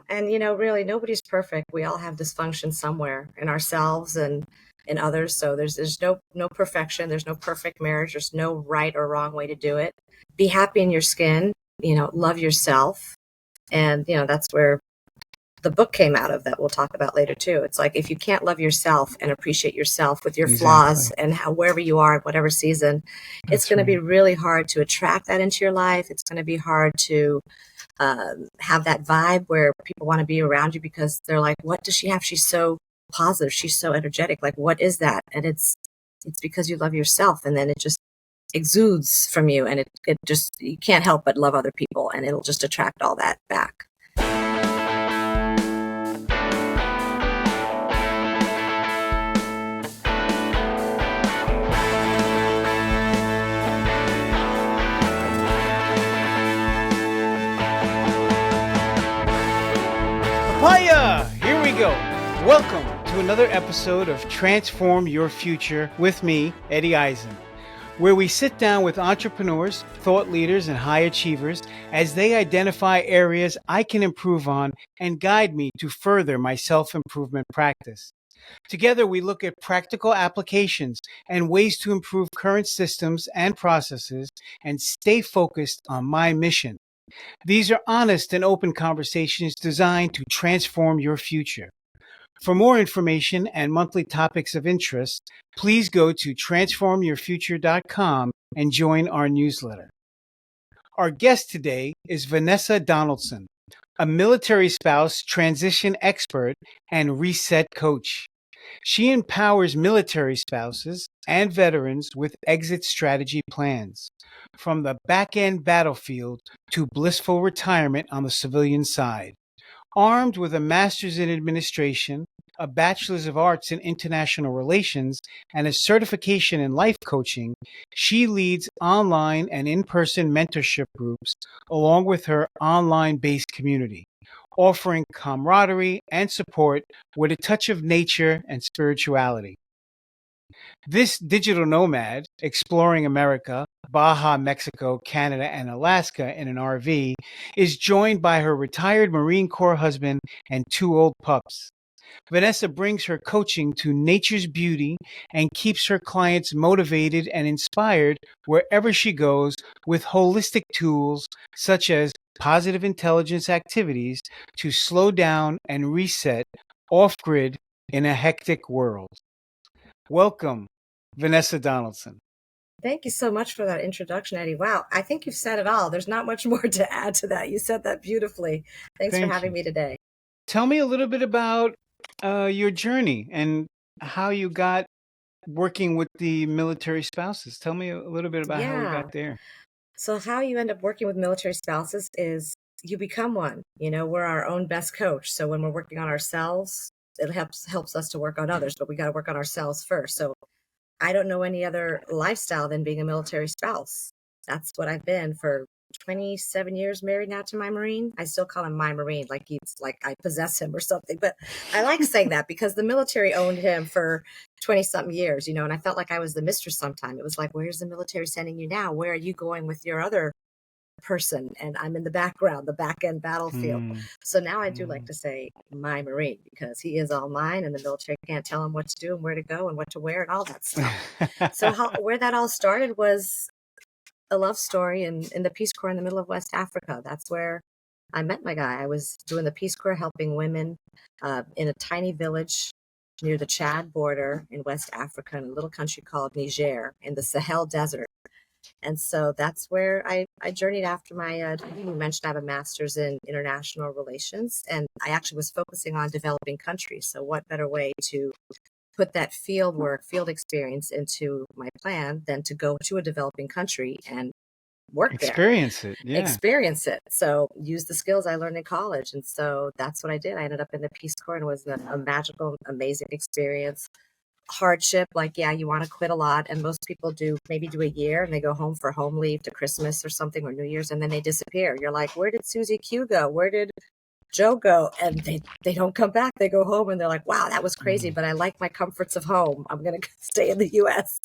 And, really nobody's perfect. We all have dysfunction somewhere in ourselves and in others. So there's no perfection. There's no perfect marriage. There's no right or wrong way to do it. Be happy in your skin, love yourself. And, that's where the book came out of that we'll talk about later too. It's like if you can't love yourself and appreciate yourself with your flaws and wherever you are, whatever season, it's going to be really hard to attract that into your life. It's going to be hard to have that vibe where people want to be around you because they're like, what does she have? She's so positive. She's so energetic. Like, what is that? And it's because you love yourself, and then it just exudes from you, and it just, you can't help but love other people, and it'll just attract all that back. Hiya! Here we go. Welcome to another episode of Transform Your Future with me, Eddie Isin, where we sit down with entrepreneurs, thought leaders, and high achievers as they identify areas I can improve on and guide me to further my self-improvement practice. Together, we look at practical applications and ways to improve current systems and processes and stay focused on my mission. These are honest and open conversations designed to transform your future. For more information and monthly topics of interest, please go to transformyourfuture.com and join our newsletter. Our guest today is Vanessa Donaldson, a military spouse transition expert and reset coach. She empowers military spouses and veterans with exit strategy plans, from the back-end battlefield to blissful retirement on the civilian side. Armed with a master's in administration, a bachelor's of arts in international relations, and a certification in life coaching, she leads online and in-person mentorship groups along with her online-based community, offering camaraderie and support with a touch of nature and spirituality. This digital nomad, exploring America, Baja, Mexico, Canada, and Alaska in an RV, is joined by her retired Marine Corps husband and 2 old pups. Vanessa brings her coaching to nature's beauty and keeps her clients motivated and inspired wherever she goes with holistic tools such as positive intelligence activities to slow down and reset off-grid in a hectic world. Welcome, Vanessa Donaldson. Thank you so much for that introduction, Eddie. Wow, I think you've said it all. There's not much more to add to that. You said that beautifully. Thanks for having me today. Tell me a little bit about your journey and how you got working with the military spouses. Tell me a little bit about how we got there. So how you end up working with military spouses is you become one. We're our own best coach. So when we're working on ourselves, it helps us to work on others, but we got to work on ourselves first. So I don't know any other lifestyle than being a military spouse. That's what I've been for 27 years, married now to my Marine. I still call him my Marine, like he's like I possess him or something. But I like saying that because the military owned him for 20-something years, and I felt like I was the mistress sometime. It was like, where's the military sending you now? Where are you going with your other person? And I'm in the background, the back end battlefield. So now I do like to say my Marine because he is all mine, and the military can't tell him what to do and where to go and what to wear and all that stuff. So where that all started was a love story in the Peace Corps in the middle of West Africa. That's where I met my guy. I was doing the Peace Corps, helping women in a tiny village near the Chad border in West Africa, in a little country called Niger in the Sahel Desert. And so that's where I journeyed after my degree. You mentioned I have a master's in international relations, and I actually was focusing on developing countries. So what better way to put that field experience into my plan than to go to a developing country and work Experience it. So use the skills I learned in college. And so that's what I did. I ended up in the Peace Corps, and it was a magical, amazing experience. Hardship, you want to quit a lot, and most people maybe do a year and they go home for home leave to Christmas or something, or New Year's, and then they disappear. You're like, where did Susie Q go? Where did Joe go? And they don't come back. They go home and they're like, wow, that was crazy, Mm. but I like my comforts of home. I'm going to stay in the US.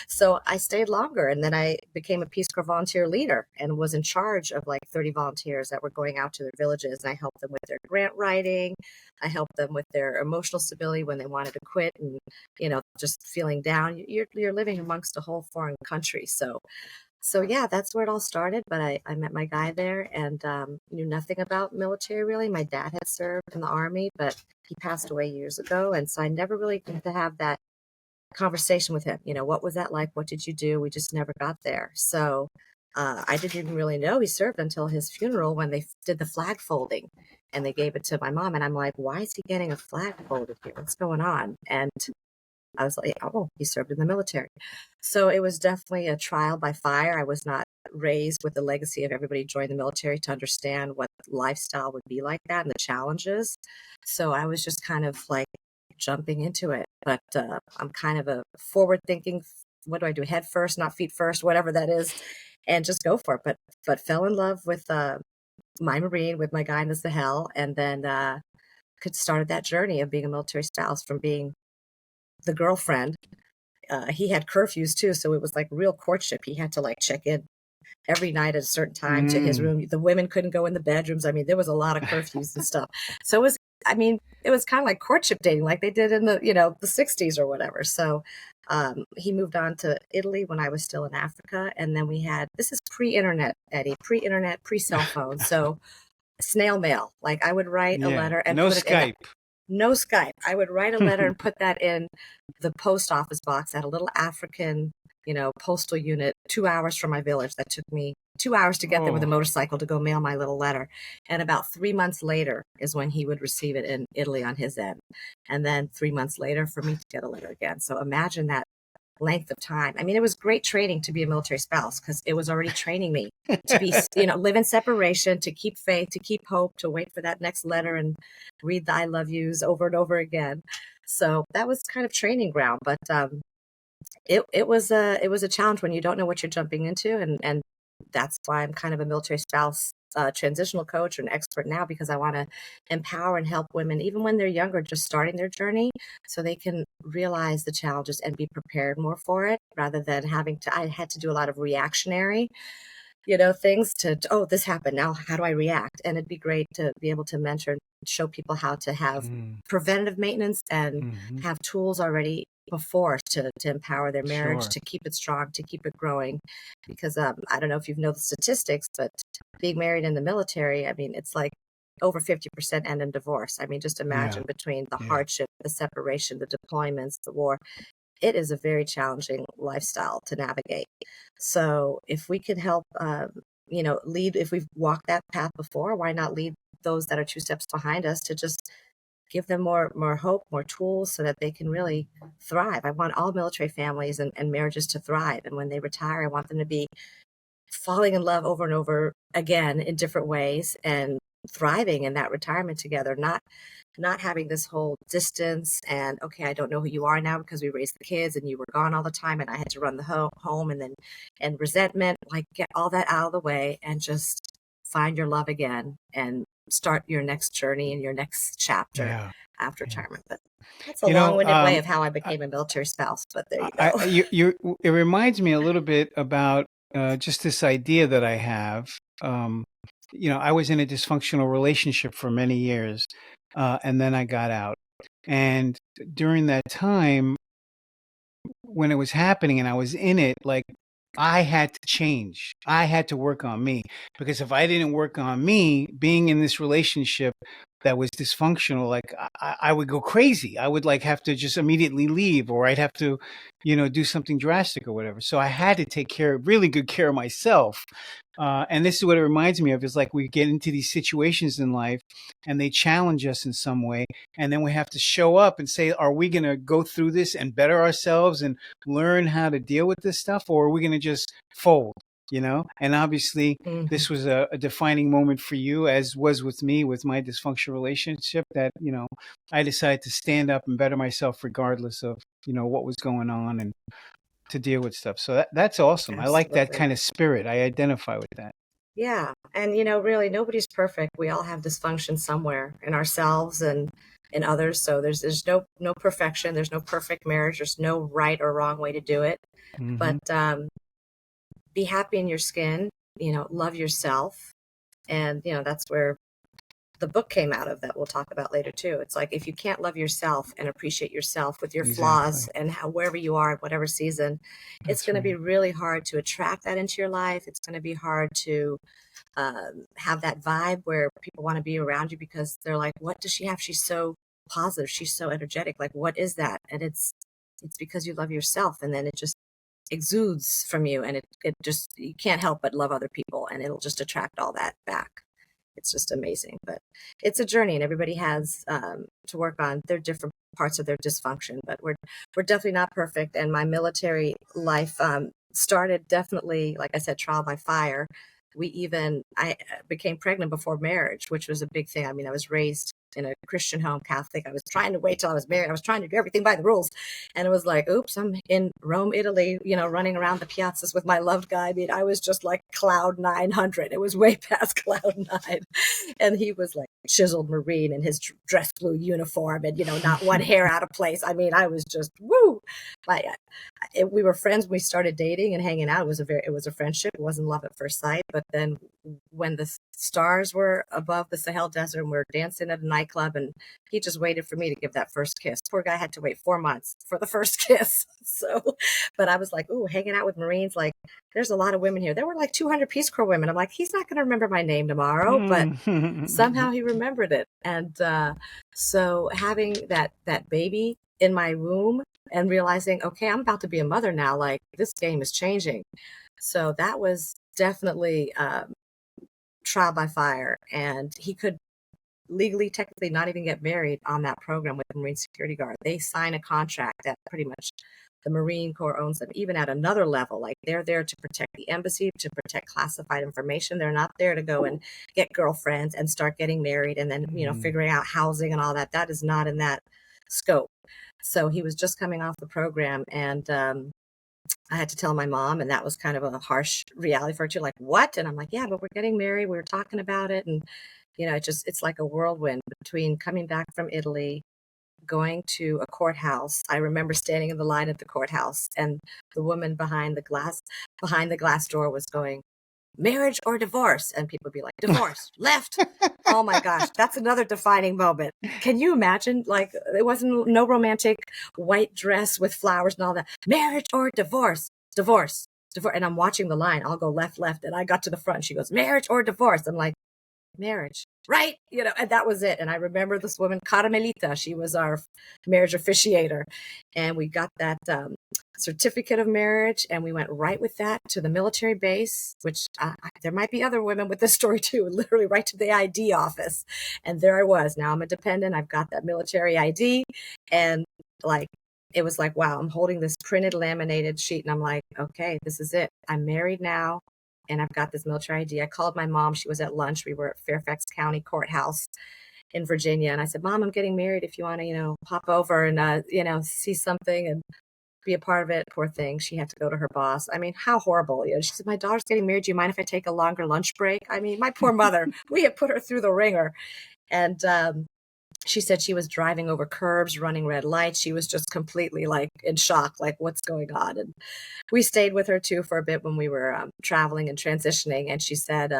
So I stayed longer, and then I became a Peace Corps volunteer leader and was in charge of like 30 volunteers that were going out to their villages. And I helped them with their grant writing. I helped them with their emotional stability when they wanted to quit and, just feeling down. You're living amongst a whole foreign country. So yeah, that's where it all started. But I met my guy there and knew nothing about military really. My dad had served in the Army, but he passed away years ago. And so I never really got to have that conversation with him. What was that like? What did you do? We just never got there. So I didn't even really know he served until his funeral when they did the flag folding and they gave it to my mom. And I'm like, why is he getting a flag folded here? What's going on? And I was like, oh, he served in the military. So it was definitely a trial by fire. I was not raised with the legacy of everybody joining the military to understand what lifestyle would be like that and the challenges. So I was just kind of like jumping into it. But I'm kind of a forward thinking, what do I do? Head first, not feet first, whatever that is, and just go for it. But fell in love with my Marine, with my guy in the Sahel, and then could started that journey of being a military spouse from being the girlfriend. He had curfews too, so it was like real courtship. He had to like check in every night at a certain time to his Mm. room. The women couldn't go in the bedrooms. I mean, there was a lot of curfews and stuff. So it was kind of like courtship dating, like they did in the 60s or whatever. So he moved on to Italy when I was still in Africa. And then this is pre-internet, Eddie, pre-internet, pre-cell phone. So snail mail, like I would write a Yeah. letter and No put it in Skype. no Skype. I would write a letter and put that in the post office box at a little African, postal unit 2 hours from my village. That took me 2 hours to get there with a Oh. motorcycle to go mail my little letter. And about 3 months later is when he would receive it in Italy on his end. And then 3 months later for me to get a letter again. So imagine that length of time. I mean, it was great training to be a military spouse because it was already training me to be, live in separation, to keep faith, to keep hope, to wait for that next letter and read the I love yous over and over again. So that was kind of training ground, but it was a challenge when you don't know what you're jumping into, and that's why I'm kind of a military spouse transitional coach or an expert now, because I want to empower and help women even when they're younger, just starting their journey, so they can realize the challenges and be prepared more for it, rather than I had to do a lot of reactionary things oh, this happened. Now, how do I react? And it'd be great to be able to mentor and show people how to have Mm. preventative maintenance and Hmm. have tools already before to empower their marriage, Sure. to keep it strong, to keep it growing. Because I don't know if you know the statistics, but being married in the military, I mean, it's like over 50% end in divorce. I mean, just Yeah. imagine between the Yeah. hardship, the separation, the deployments, the war, it is a very challenging lifestyle to navigate. So if we could help, lead, if we've walked that path before, why not lead those that are two steps behind us to just give them more hope, more tools so that they can really thrive. I want all military families and marriages to thrive. And when they retire, I want them to be falling in love over and over again in different ways and thriving in that retirement together, not having this whole distance and, okay, I don't know who you are now because we raised the kids and you were gone all the time and I had to run the home, and resentment. Like, get all that out of the way and just find your love again and start your next journey and your next chapter Yeah. after Yeah. retirement. But that's a You know, long-winded way of how I I, became a military spouse, but there you go. it reminds me a little bit about just this idea that I have. Um, I was in a dysfunctional relationship for many years, and then I got out. And during that time, when it was happening and I was in it, like, I had to change. I had to work on me, because if I didn't work on me, being in this relationship that was dysfunctional, like, I would go crazy. I would like have to just immediately leave, or I'd have to, do something drastic or whatever. So I had to take really good care of myself. And this is what it reminds me of, is like we get into these situations in life and they challenge us in some way. And then we have to show up and say, are we going to go through this and better ourselves and learn how to deal with this stuff? Or are we going to just fold, And obviously, Mhm. this was a defining moment for you, as was with me with my dysfunctional relationship, that, I decided to stand up and better myself regardless of, what was going on, and to deal with stuff. So that's awesome. I like that Absolutely. kind of spirit. I identify with that. Yeah. And, really nobody's perfect. We all have dysfunction somewhere in ourselves and in others. So there's no perfection. There's no perfect marriage. There's no right or wrong way to do it. Hmm. But be happy in your skin, love yourself. And, that's where the book came out of that we'll talk about later too. It's like if you can't love yourself and appreciate yourself with your Exactly. flaws and wherever you are, whatever season, it's That's going to be right. really hard to attract that into your life. It's going to be hard to have that vibe where people want to be around you because they're like, what does she have? She's so positive. She's so energetic. Like, what is that? And it's because you love yourself, and then it just exudes from you, and it just, you can't help but love other people, and it'll just attract all that back. It's just amazing. But it's a journey, and everybody has to work on their different parts of their dysfunction. But we're definitely not perfect. And my military life started definitely, like I said, trial by fire. I became pregnant before marriage, which was a big thing. I mean, I was raised in a Christian home, Catholic. I was trying to wait till I was married. I was trying to do everything by the rules. And it was like, oops, I'm in Rome, Italy, running around the piazzas with my loved guy. I mean, I was just like cloud 900. It was way past cloud nine. And he was like chiseled Marine in his dress blue uniform and, not one hair out of place. I mean, I was just, woo. But we were friends when we started dating and hanging out. It was a friendship. It wasn't love at first sight. But then when the stars were above the Sahel Desert and we were dancing at a nightclub, and he just waited for me to give that first kiss. Poor guy had to wait 4 months for the first kiss. So, but I was like, ooh, hanging out with Marines, like there's a lot of women here. There were like 200 Peace Corps women. I'm like, he's not going to remember my name tomorrow, but somehow he remembered it. And so having that baby in my womb and realizing, okay, I'm about to be a mother now, like this game is changing. So that was definitely trial by fire. And he could legally, technically, not even get married on that program with the Marine Security Guard. They sign a contract that pretty much the Marine Corps owns them, even at another level. Like they're there to protect the embassy, to protect classified information. They're not there to go and get girlfriends and start getting married and then, figuring out housing and all that. That is not in that scope. So he was just coming off the program, and I had to tell my mom, and that was kind of a harsh reality for her too. Like, what? And I'm like, yeah, but we're getting married. We were talking about it. And, it's like a whirlwind between coming back from Italy, going to a courthouse. I remember standing in the line at the courthouse, and the woman behind the glass door was going, marriage or divorce? And people would be like, divorce, left. Oh my gosh, that's another defining moment. Can you imagine? Like, it wasn't no romantic white dress with flowers and all that. Marriage or divorce? Divorce, divorce. And I'm watching the line. I'll go left, left. And I got to the front. She goes, marriage or divorce? I'm like, marriage, right? And that was it. And I remember this woman, Carmelita, she was our marriage officiator. And we got that certificate of marriage, and we went right with that to the military base, which there might be other women with this story too, literally right to the ID office. And there I was. Now I'm a dependent. I've got that military ID. And like, it was like, wow, I'm holding this printed laminated sheet, and I'm like, okay, this is it. I'm married now, and I've got this military ID. I called my mom. She was at lunch. We were at Fairfax County Courthouse in Virginia. And I said, Mom, I'm getting married. If you want to, pop over and, see something and be a part of it. Poor thing. She had to go to her boss. I mean, how horrible. She said, my daughter's getting married. Do you mind if I take a longer lunch break? I mean, my poor mother, we had put her through the ringer. And she said she was driving over curbs, running red lights. She was just completely like in shock, like what's going on. And we stayed with her too for a bit when we were traveling and transitioning. And she said,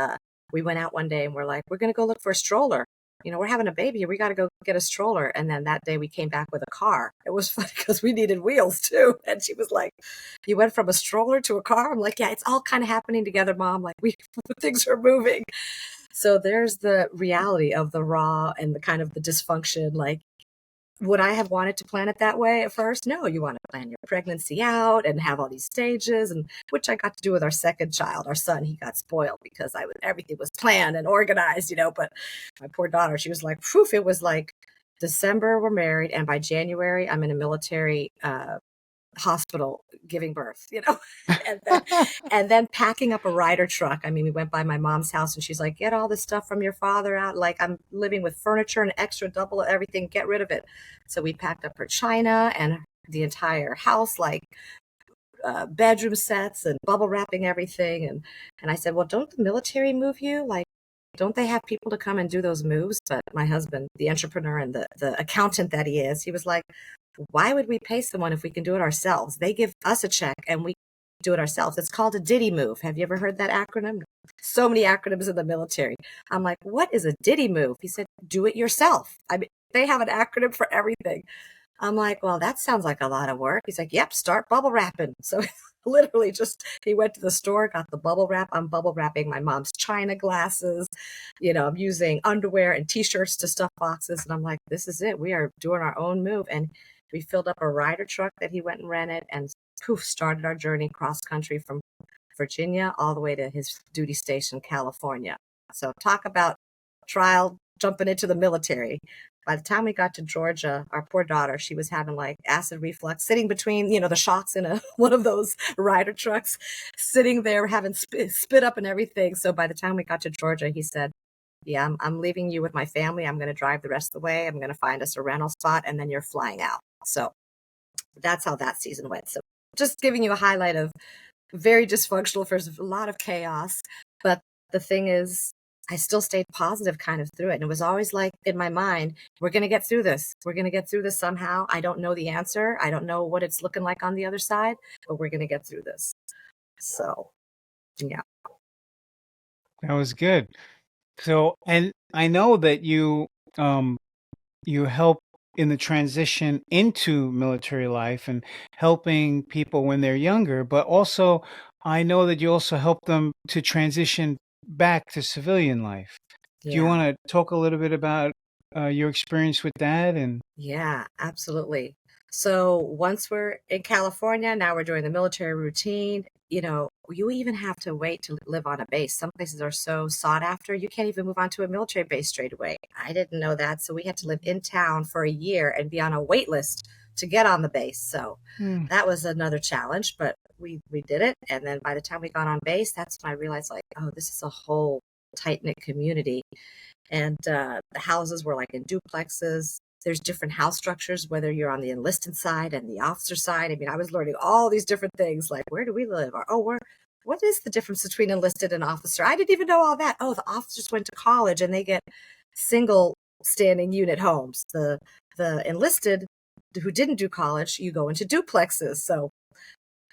we went out one day and we're like, we're going to go look for a stroller. We're having a baby here. We got to go get a stroller. And then that day we came back with a car. It was funny because we needed wheels too. And she was like, you went from a stroller to a car? I'm like, yeah, it's all kind of happening together, Mom. Like things are moving. So there's the reality of the raw and the kind of the dysfunction. Like, would I have wanted to plan it that way at first? No, you want to plan your pregnancy out and have all these stages, and which I got to do with our second child, our son. He got spoiled because everything was planned and organized, But my poor daughter, she was like, poof! It was like December we're married, and by January I'm in a military hospital giving birth, and then packing up a Ryder truck. I mean, we went by my mom's house, and she's like, get all this stuff from your father out. Like, I'm living with furniture and extra double everything, get rid of it. So we packed up her china and the entire house, like bedroom sets and bubble wrapping everything. And I said, well, don't the military move you? Like, don't they have people to come and do those moves? But my husband, the entrepreneur and the accountant that he is, he was like, why would we pay someone if we can do it ourselves? They give us a check and we do it ourselves. It's called a Diddy move. Have you ever heard that acronym? So many acronyms in the military. I'm like, what is a Diddy move? He said, do it yourself. I mean, they have an acronym for everything. I'm like, well, that sounds like a lot of work. He's like, yep, start bubble wrapping. So literally just, he went to the store, got the bubble wrap. I'm bubble wrapping my mom's china glasses. I'm using underwear and t-shirts to stuff boxes. And I'm like, this is it. We are doing our own move. And we filled up a rider truck that he went and rented and poof, started our journey cross country from Virginia all the way to his duty station, California. So talk about trial jumping into the military. By the time we got to Georgia, our poor daughter, she was having like acid reflux, sitting between, the shocks in one of those rider trucks, sitting there having spit up and everything. So by the time we got to Georgia, he said, yeah, I'm leaving you with my family. I'm going to drive the rest of the way. I'm going to find us a rental spot and then you're flying out. So that's how that season went. So just giving you a highlight of very dysfunctional, for a lot of chaos. But the thing is, I still stayed positive kind of through it. And it was always like in my mind, we're going to get through this. We're going to get through this somehow. I don't know the answer. I don't know what it's looking like on the other side, but we're going to get through this. So, yeah. That was good. So, and I know that you help in the transition into military life and helping people when they're younger, but also I know that you also help them to transition back to civilian life. Do you Yeah. want to talk a little bit about your experience with that? And Yeah, absolutely. So once we're in California, now we're doing the military routine. You even have to wait to live on a base. Some places are so sought after, you can't even move on to a military base straight away. I didn't know that. So we had to live in town for a year and be on a wait list to get on the base. So that was another challenge, but we did it. And then by the time we got on base, that's when I realized like, oh, this is a whole tight-knit community. And the houses were like in duplexes. There's different house structures, whether you're on the enlisted side and the officer side. I mean, I was learning all these different things, like where do we live? Or, what is the difference between enlisted and officer? I didn't even know all that. Oh, the officers went to college and they get single standing unit homes. The enlisted who didn't do college, you go into duplexes. So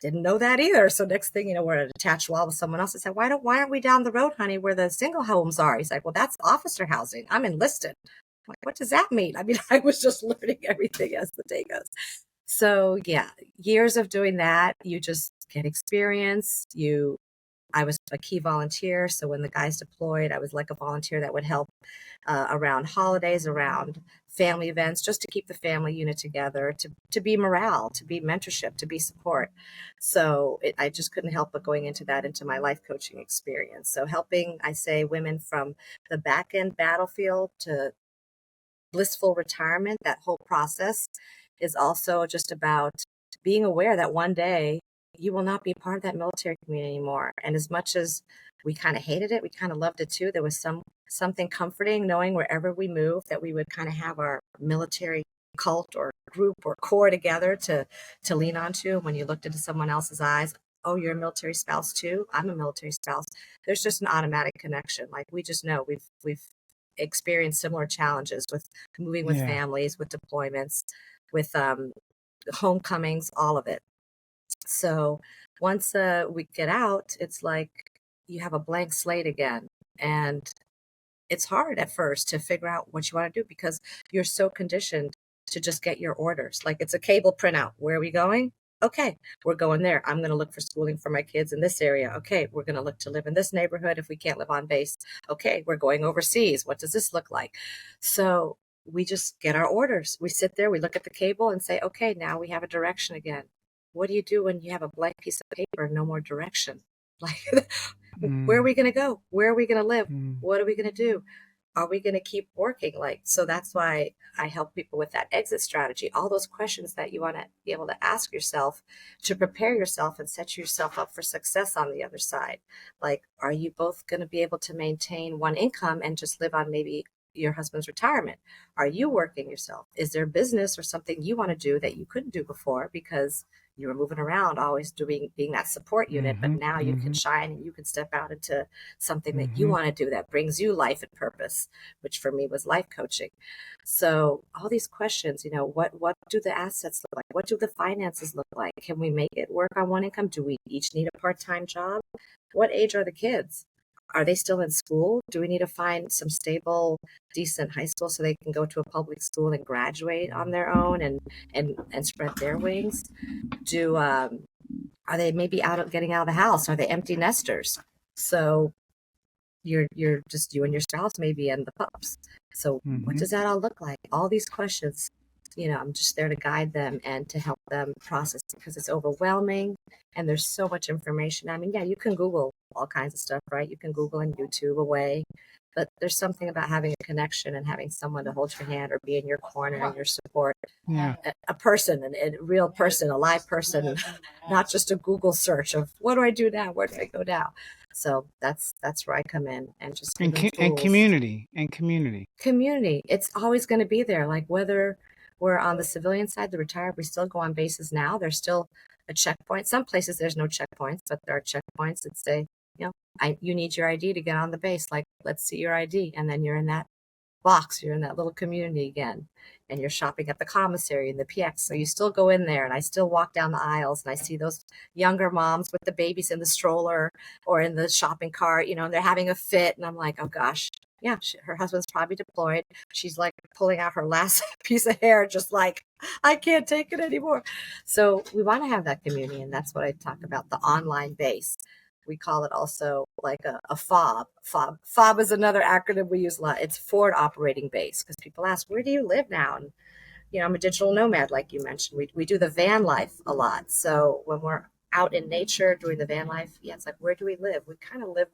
didn't know that either. So next thing, we're at a attached wall with someone else. I said, why aren't we down the road, honey, where the single homes are? He's like, well, that's officer housing. I'm enlisted. I'm like, what does that mean? I mean, I was just learning everything as the day goes. So yeah, years of doing that, you just get experience. I was a key volunteer. So when the guys deployed, I was like a volunteer that would help around holidays, around family events, just to keep the family unit together, to be morale, to be mentorship, to be support. So I just couldn't help but going into my life coaching experience. So helping, I say, women from the back end battlefield to blissful retirement, that whole process is also just about being aware that one day you will not be part of that military community anymore. And as much as we kind of hated it, we kind of loved it too. There was something comforting knowing wherever we moved that we would kind of have our military cult or group or core together to lean onto. When you looked into someone else's eyes, oh, you're a military spouse too. I'm a military spouse. There's just an automatic connection. Like we just know we've experienced similar challenges with moving with families, with deployments, with homecomings, all of it. So once we get out, it's like you have a blank slate again. And it's hard at first to figure out what you want to do because you're so conditioned to just get your orders. Like it's a cable printout. Where are we going? Okay, we're going there. I'm going to look for schooling for my kids in this area. Okay, we're going to look to live in this neighborhood if we can't live on base. Okay, we're going overseas. What does this look like? So we just get our orders. We sit there, we look at the cable and say, okay, now we have a direction again. What do you do when you have a blank piece of paper, no more direction? Like, where are we going to go? Where are we going to live? What are we going to do? Are we going to keep working? So that's why I help people with that exit strategy, all those questions that you want to be able to ask yourself to prepare yourself and set yourself up for success on the other side. Like, are you both going to be able to maintain one income and just live on maybe your husband's retirement? Are you working yourself? Is there business or something you want to do that you couldn't do before because you were moving around, always being that support unit, but now you can shine and you can step out into something that you want to do that brings you life and purpose, which for me was life coaching. So all these questions, what do the assets look like? What do the finances look like? Can we make it work on one income? Do we each need a part-time job? What age are the kids? Are they still in school? Do we need to find some stable, decent high school so they can go to a public school and graduate on their own and spread their wings? Are they maybe getting out of the house? Are they empty nesters? So you're just you and your spouse maybe and the pups. So what does that all look like? All these questions, I'm just there to guide them and to help them process, because it's overwhelming and there's so much information. I mean, yeah, you can Google all kinds of stuff, right? You can Google and YouTube away, but there's something about having a connection and having someone to hold your hand or be in your corner and your support. Yeah. A person, a real person, a live person, not just a Google search of what do I do now? Where do I go now? So that's where I come in and just and community. Community. It's always going to be there. Like whether we're on the civilian side, the retired, we still go on bases now. There's still a checkpoint. Some places there's no checkpoints, but there are checkpoints that say, you need your ID to get on the base. Like, let's see your ID. And then you're in that box, you're in that little community again, and you're shopping at the commissary and the PX. So you still go in there, and I still walk down the aisles and I see those younger moms with the babies in the stroller or in the shopping cart, and they're having a fit. And I'm like, oh gosh, yeah, her husband's probably deployed. She's like pulling out her last piece of hair, just like, I can't take it anymore. So we want to have that community. And that's what I talk about, the online base. We call it also like a FOB. FOB is another acronym we use a lot. It's forward operating base, because people ask, where do you live now? And, I'm a digital nomad, like you mentioned. We do the van life a lot. So when we're out in nature doing the van life, it's like, where do we live? We kind of live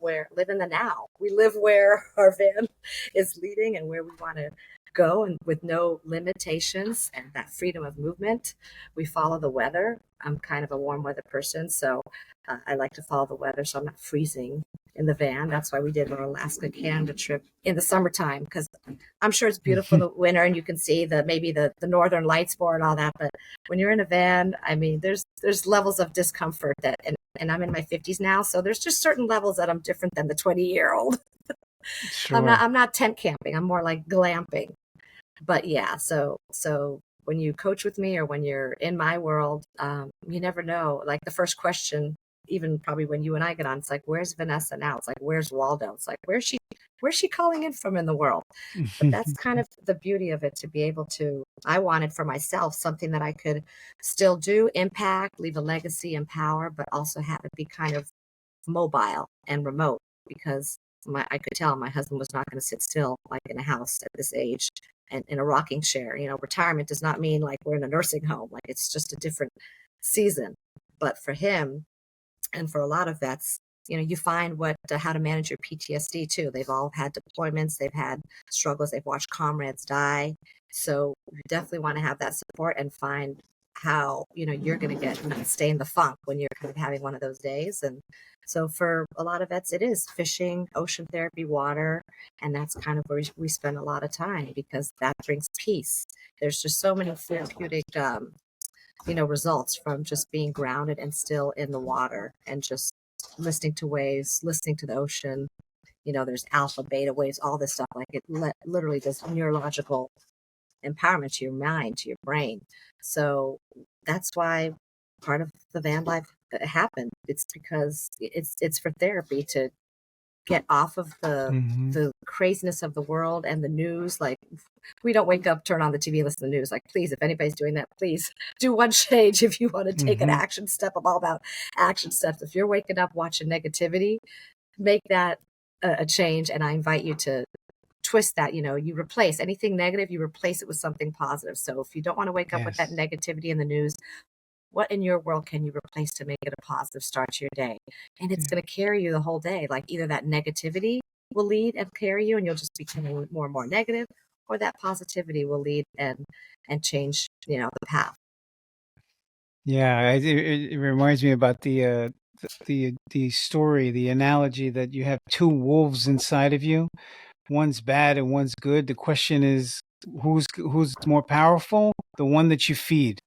in the now. We live where our van is leading and where we want to go, and with no limitations and that freedom of movement. We follow the weather. I'm kind of a warm weather person, so I like to follow the weather so I'm not freezing in the van. That's why we did our Alaska Canada trip in the summertime, because I'm sure it's beautiful in the winter and you can see maybe the northern lights for and all that. But when you're in a van, I mean, there's levels of discomfort and I'm in my 50s now, so there's just certain levels that I'm different than the 20-year-old. Sure. I'm not tent camping. I'm more like glamping. But yeah, so when you coach with me or when you're in my world, you never know. Like the first question, even probably when you and I get on, it's like, where's Vanessa now? It's like, where's Waldo? It's like, where's she calling in from in the world? But that's kind of the beauty of it, to be able to, I wanted for myself something that I could still do, impact, leave a legacy, empower, but also have it be kind of mobile and remote, because I could tell my husband was not going to sit still like in a house at this age and in a rocking chair. Retirement does not mean like we're in a nursing home. Like, it's just a different season. But for him, and for a lot of vets, you find how to manage your PTSD too. They've all had deployments, they've had struggles, they've watched comrades die. So you definitely want to have that support and find how you're going to stay in the funk when you're kind of having one of those days. And so for a lot of vets, it is fishing, ocean therapy, water, and that's kind of where we spend a lot of time, because that brings peace. There's just so many therapeutic results from just being grounded and still in the water and just listening to waves, listening to the ocean. There's alpha, beta waves, all this stuff. Like, it literally does neurological empowerment to your mind, to your brain. So that's why part of the van life happened. It's because it's for therapy, to get off of the craziness of the world and the news. Like, we don't wake up, turn on the TV, listen to the news. Like, please, if anybody's doing that, please do one change if you want to take an action step. I'm all about action steps. If you're waking up watching negativity, make that a change. And I invite you to twist that. You replace anything negative, you replace it with something positive. So if you don't want to wake up with that negativity in the news, what in your world can you replace to make it a positive start to your day? And it's going to carry you the whole day. Like, either that negativity will lead and carry you and you'll just become more and more negative, or that positivity will lead and change, the path. Yeah, it reminds me about the story, the analogy that you have two wolves inside of you. One's bad and one's good. The question is, who's more powerful? The one that you feed.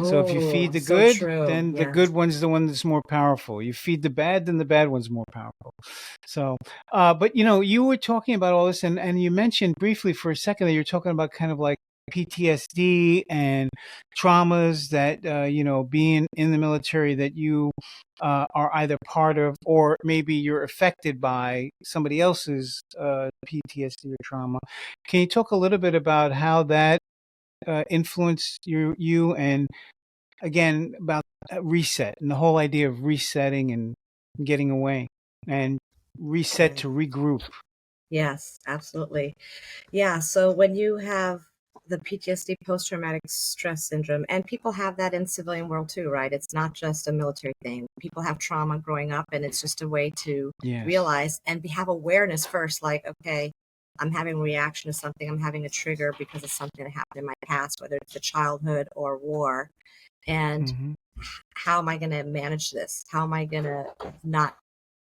So if you feed Oh, the so good, true. then the Yes. good one's the one that's more powerful. You feed the bad, then the bad one's more powerful. So, but you were talking about all this, and you mentioned briefly for a second that you're talking about kind of like PTSD and traumas that being in the military that you are either part of, or maybe you're affected by somebody else's PTSD or trauma. Can you talk a little bit about how that influenced you and again about reset and the whole idea of resetting and getting away and reset Okay. to regroup? Yes, absolutely. Yeah. So when you have the PTSD, post traumatic stress syndrome, and people have that in civilian world too, right? It's not just a military thing. People have trauma growing up, and it's just a way to Yes. realize and have awareness first, like, okay, I'm having a reaction to something, I'm having a trigger because of something that happened in my past, whether it's a childhood or war. And Mm-hmm. how am I going to manage this? How am I going to not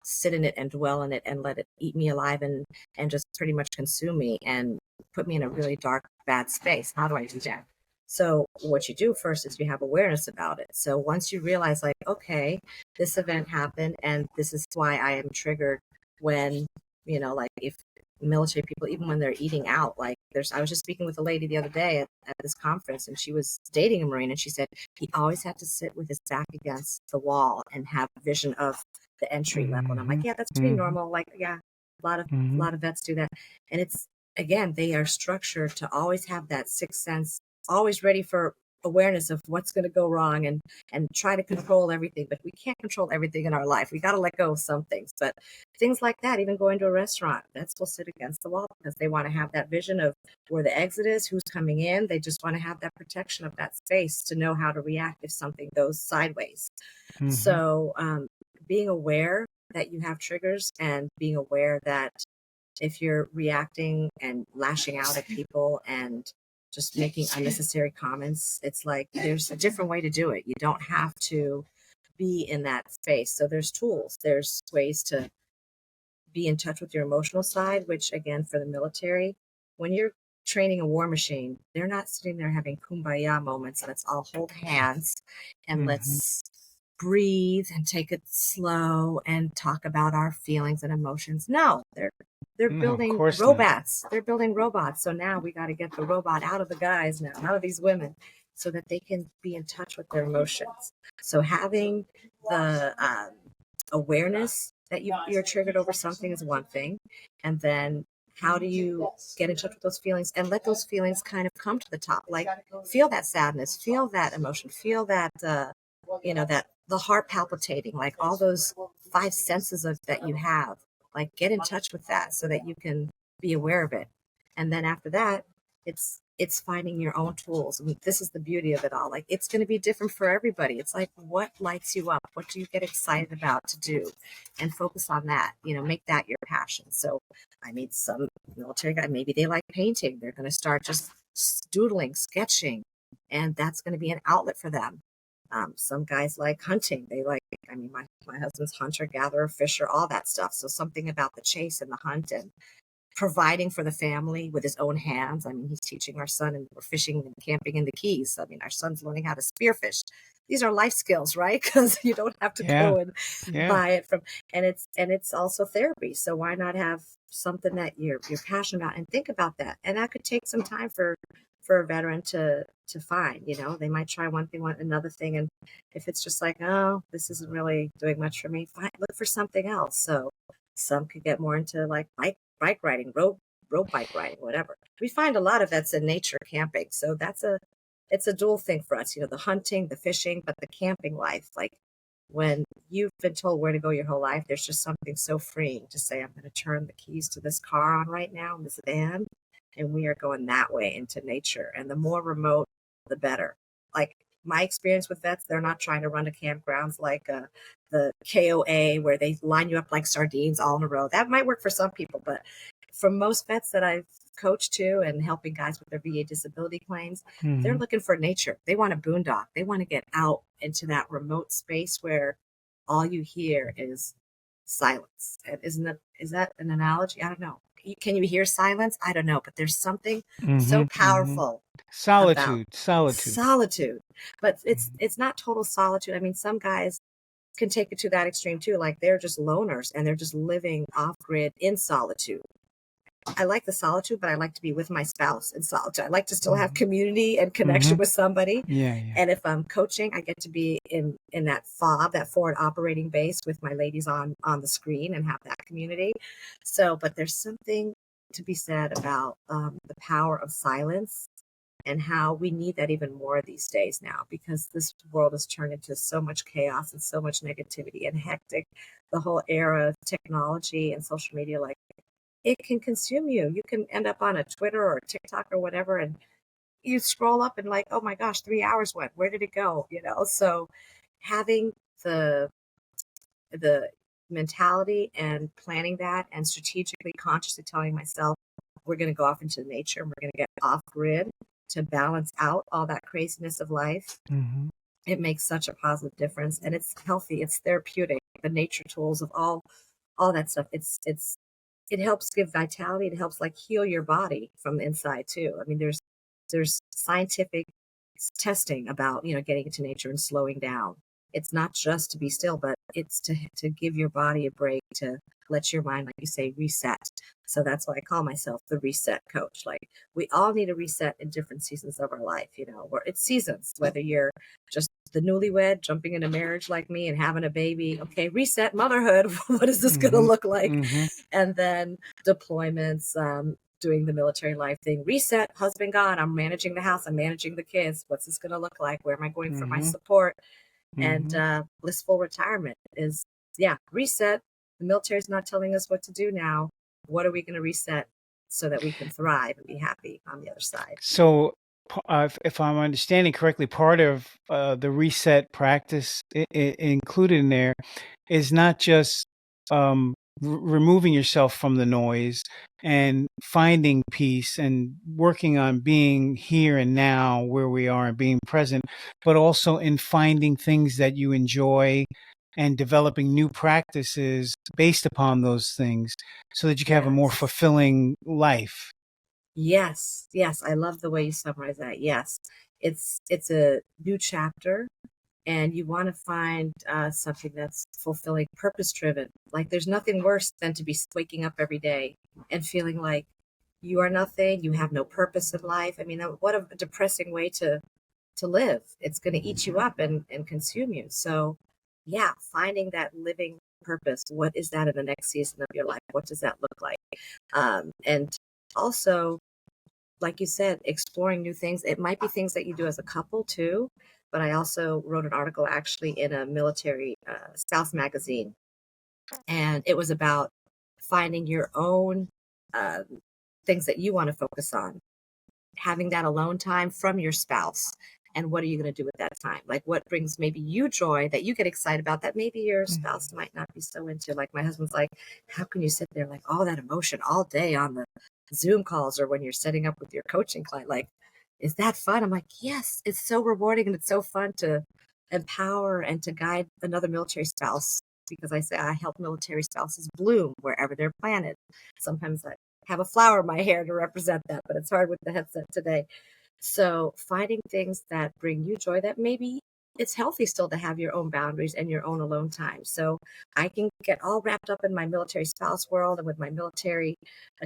sit in it and dwell in it and let it eat me alive and just pretty much consume me and put me in a really dark, bad space? How do I do that? So what you do first is you have awareness about it. So once you realize, like, okay, this event happened and this is why I am triggered when, like if military people, even when they're eating out, like I was just speaking with a lady the other day at this conference, and she was dating a Marine, and she said he always had to sit with his back against the wall and have vision of the entry level. And I'm Mm-hmm. like, yeah, that's pretty Mm-hmm. normal. Like, yeah, a Mm-hmm. lot of vets do that. And it's, again, they are structured to always have that sixth sense, always ready for awareness of what's going to go wrong, and try to control everything. But we can't control everything in our life. We got to let go of some things. But things like that, even going to a restaurant, vets will sit against the wall because they want to have that vision of where the exit is, who's coming in. They just want to have that protection of that space to know how to react if something goes sideways. Mm-hmm. So being aware that you have triggers, and being aware that if you're reacting and lashing out at people and just making unnecessary comments, it's like there's a different way to do it. You don't have to be in that space. So there's tools, there's ways to be in touch with your emotional side, which again, for the military, when you're training a war machine, they're not sitting there having kumbaya moments. Let's all hold hands and Mm-hmm. let's breathe and take it slow and talk about our feelings and emotions. No, they're No, of building course not. robots. They're building robots. So now we got to get the robot out of the guys now, out of these women, so that they can be in touch with their emotions. So having the awareness that you're triggered over something is one thing, and then how do you get in touch with those feelings and let those feelings kind of come to the top? Like, feel that sadness, feel that emotion, feel that that the heart palpitating, like all those five senses of that you have. Like, get in touch with that so that you can be aware of it. And then after that, it's finding your own tools. I mean, this is the beauty of it all. Like, it's going to be different for everybody. It's like, what lights you up? What do you get excited about to do? And focus on that. Make that your passion. So I mean, some military guy, maybe they like painting. They're going to start just doodling, sketching, and that's going to be an outlet for them. Some guys like hunting. They like, I mean, my husband's hunter, gatherer, fisher, all that stuff. So something about the chase and the hunt and providing for the family with his own hands. I mean, he's teaching our son, and we're fishing and camping in the Keys. I mean, our son's learning how to spearfish. These are life skills, right? Because you don't have to Yeah. go and Yeah. buy it from, and it's also therapy. So why not have something that you're passionate about, and think about that? And that could take some time for a veteran to find. They might try one thing, another thing, and if it's just like, oh, this isn't really doing much for me, fine, look for something else. So some could get more into like bike riding, road bike riding, whatever. We find a lot of that's in nature camping. So it's a dual thing for us, the hunting, the fishing, but the camping life. Like, when you've been told where to go your whole life, there's just something so freeing to say, I'm going to turn the keys to this car on right now, this van, and we are going that way into nature. And the more remote, the better. Like, my experience with vets, they're not trying to run to campgrounds like the KOA where they line you up like sardines all in a row. That might work for some people, but for most vets that I've coached to and helping guys with their VA disability claims, they're Mm-hmm. looking for nature. They want a boondock. They want to get out into that remote space where all you hear is silence. And is that an analogy? I don't know. Can you hear silence? I don't know, but there's something so Mm-hmm. Mm-hmm. powerful about Solitude. solitude. But it's not total solitude. I mean, some guys can take it to that extreme too. Like they're just loners and they're just living off grid in solitude. I like the solitude, but I like to be with my spouse in solitude. I like to still have Mm-hmm. community and connection Mm-hmm. with somebody. Yeah, yeah. And if I'm coaching, I get to be in that FOB, that forward operating base with my ladies on the screen and have that community. So, but there's something to be said about the power of silence and how we need that even more these days now because this world has turned into so much chaos and so much negativity and hectic. The whole era of technology and social media, like it can consume you. You can end up on a Twitter or a TikTok or whatever, and you scroll up and like, oh my gosh, 3 hours went. Where did it go? So having the mentality and planning that and strategically, consciously telling myself, we're going to go off into nature and we're going to get off grid to balance out all that craziness of life. Mm-hmm. It makes such a positive difference and it's healthy. It's therapeutic. The nature tools of all that stuff. It helps give vitality. It helps like heal your body from the inside too. I mean, there's scientific testing about getting into nature and slowing down. It's not just to be still, but it's to give your body a break, to let your mind, like you say, reset. So that's why I call myself the reset coach. Like we all need a reset in different seasons of our life, where it's seasons, whether you're just the newlywed jumping into marriage like me and having a baby. Okay, reset motherhood. What is this going to Mm-hmm. look like? Mm-hmm. And then deployments, doing the military life thing, reset, husband gone, I'm managing the house, I'm managing the kids. What's this going to look like? Where am I going for my Mm-hmm. support? And Mm-hmm. blissful retirement is, yeah, reset. The military's not telling us what to do now. What are we going to reset so that we can thrive and be happy on the other side? So, if I'm understanding correctly, part of the reset practice included in there is not just removing yourself from the noise and finding peace and working on being here and now where we are and being present, but also in finding things that you enjoy and developing new practices based upon those things so that you can have a more Yes. fulfilling life. Yes. Yes. I love the way you summarize that. Yes. It's a new chapter and you want to find something that's fulfilling, purpose driven. Like there's nothing worse than to be waking up every day and feeling like you are nothing, you have no purpose in life. I mean, what a depressing way to live. It's going to eat you up and consume you. So, yeah, finding that living purpose. What is that in the next season of your life? What does that look like? And also, like you said, exploring new things. It might be things that you do as a couple too. But I also wrote an article actually in a military spouse magazine, and it was about finding your own uh, things that you want to focus on, having that alone time from your spouse. And what are you going to do with that time? Like what brings maybe you joy that you get excited about that maybe your spouse might not be so into? Like my husband's like, how can you sit there like all that emotion all day on the Zoom calls or when you're setting up with your coaching client? Like, is that fun? I'm like, yes, it's so rewarding and it's so fun to empower and to guide another military spouse because I say I help military spouses bloom wherever they're planted. Sometimes I have a flower in my hair to represent that, but it's hard with the headset today. So finding things that bring you joy that maybe it's healthy still to have your own boundaries and your own alone time. So I can get all wrapped up in my military spouse world and with my military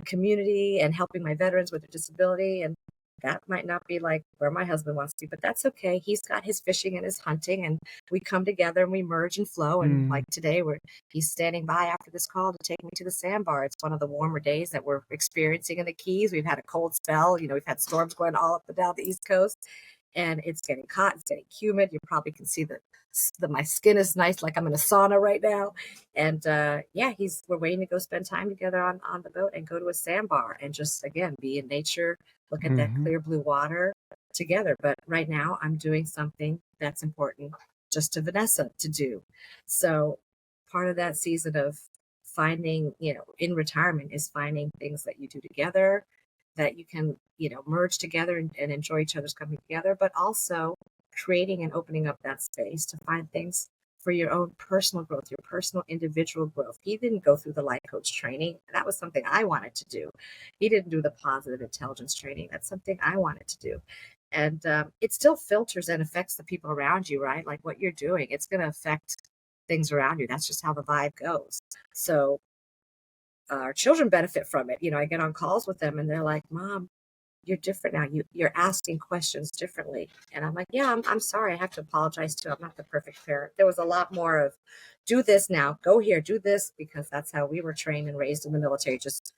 community and helping my veterans with their disability. And that might not be like where my husband wants to be, but that's okay. He's got his fishing and his hunting, and we come together and we merge and flow. And like today, he's standing by after this call to take me to the sandbar. It's one of the warmer days that we're experiencing in the Keys. We've had a cold spell. We've had storms going all up and down the East Coast, and it's getting hot. It's getting humid. You probably can see the my skin is nice, like I'm in a sauna right now. And yeah, we're waiting to go spend time together on the boat and go to a sandbar and just again be in nature, look at that Mm-hmm. clear blue water together. But right now I'm doing something that's important just to Vanessa to do. So part of that season of finding, in retirement is finding things that you do together that you can, merge together and enjoy each other's company together, but also creating and opening up that space to find things for your own personal growth, your personal individual growth. He didn't go through the life coach training. That was something I wanted to do. He didn't do the positive intelligence training. That's something I wanted to do. And it still filters and affects the people around you, right? Like what you're doing, it's going to affect things around you. That's just how the vibe goes. So our children benefit from it. I get on calls with them and they're like, Mom, you're different now. You're asking questions differently. And I'm like, yeah, I'm sorry. I have to apologize too. I'm not the perfect parent. There was a lot more of do this now, go here, do this, because that's how we were trained and raised in the military. Just